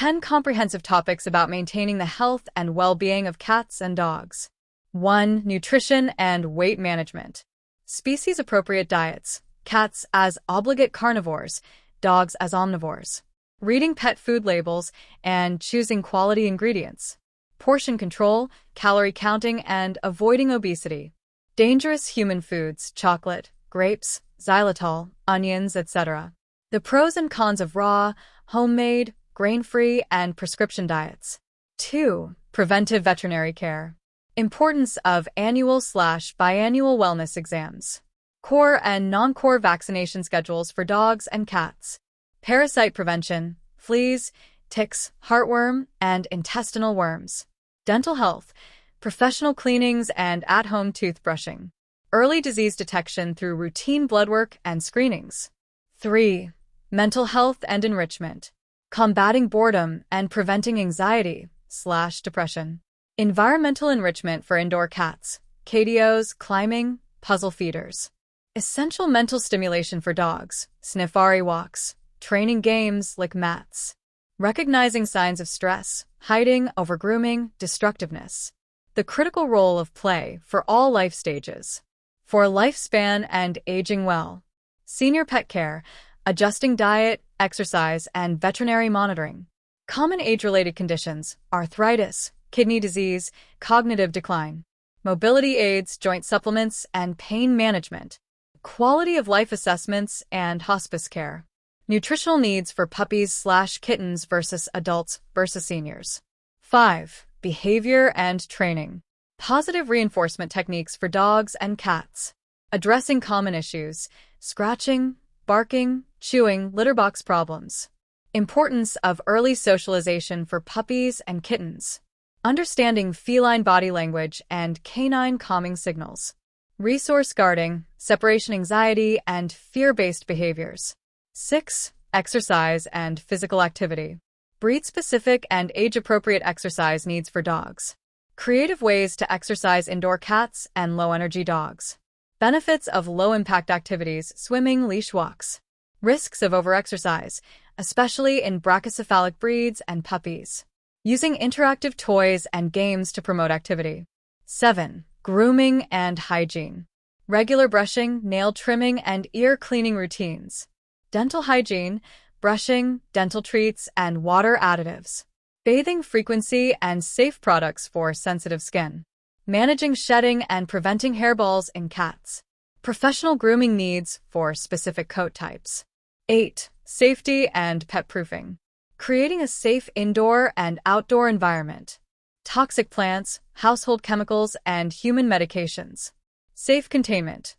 10 comprehensive topics about maintaining the health and well-being of cats and dogs. 1. Nutrition and weight management. Species-appropriate diets. Cats as obligate carnivores, dogs as omnivores. Reading pet food labels and choosing quality ingredients. Portion control, calorie counting, and avoiding obesity. Dangerous human foods, chocolate, grapes, xylitol, onions, etc. The pros and cons of raw, homemade, grain-free, and prescription diets. 2. Preventive veterinary care. Importance of annual/biannual wellness exams. Core and non-core vaccination schedules for dogs and cats. Parasite prevention, fleas, ticks, heartworm, and intestinal worms. Dental health, professional cleanings and at-home toothbrushing. Early disease detection through routine bloodwork and screenings. 3. Mental health and enrichment. Combating boredom and preventing anxiety/depression. Environmental enrichment for indoor cats, KDOs, climbing, puzzle feeders. Essential mental stimulation for dogs, safari walks, training games like mats. Recognizing signs of stress, hiding, overgrooming, destructiveness. The critical role of play for all life stages. For lifespan and aging well. Senior pet care, adjusting diet, exercise, and veterinary monitoring. Common age-related conditions, arthritis, kidney disease, cognitive decline. Mobility aids, joint supplements, and pain management. Quality of life assessments and hospice care. Nutritional needs for puppies/kittens versus adults versus seniors. 5. Behavior and training. Positive reinforcement techniques for dogs and cats. Addressing common issues, scratching, barking, chewing, litter box problems. Importance of early socialization for puppies and kittens. Understanding feline body language and canine calming signals. Resource guarding, separation anxiety, and fear-based behaviors. 6. Exercise and physical activity. Breed-specific and age-appropriate exercise needs for dogs. Creative ways to exercise indoor cats and low-energy dogs. Benefits of low-impact activities, swimming, leash walks. Risks of overexercise, especially in brachycephalic breeds and puppies. Using interactive toys and games to promote activity. 7. Grooming and hygiene. Regular brushing, nail trimming, and ear cleaning routines. Dental hygiene, brushing, dental treats, and water additives. Bathing frequency and safe products for sensitive skin. Managing shedding and preventing hairballs in cats. Professional grooming needs for specific coat types. 8. Safety and pet proofing. Creating a safe indoor and outdoor environment. Toxic plants, household chemicals, and human medications. Safe containment.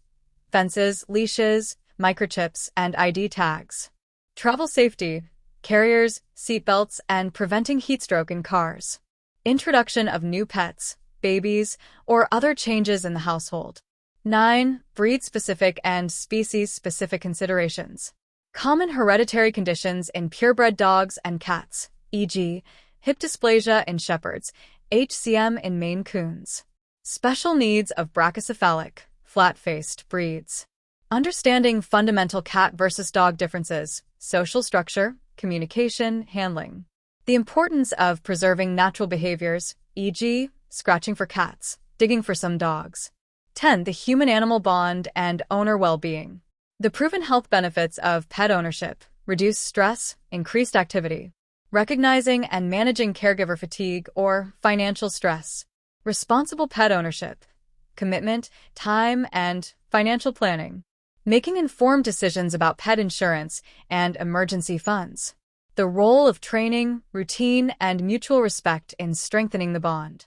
Fences, leashes, microchips, and ID tags. Travel safety, carriers, seatbelts, and preventing heatstroke in cars. Introduction of new pets, babies, or other changes in the household. 9. Breed-specific and species-specific considerations. Common hereditary conditions in purebred dogs and cats, e.g., hip dysplasia in shepherds, HCM in Maine Coons. Special needs of brachycephalic, flat-faced breeds. Understanding fundamental cat versus dog differences, social structure, communication, handling. The importance of preserving natural behaviors, e.g., scratching for cats, digging for some dogs. 10. The human-animal bond and owner well-being. The proven health benefits of pet ownership, reduced stress, increased activity. Recognizing and managing caregiver fatigue or financial stress. Responsible pet ownership. Commitment, time, and financial planning. Making informed decisions about pet insurance and emergency funds. The role of training, routine, and mutual respect in strengthening the bond.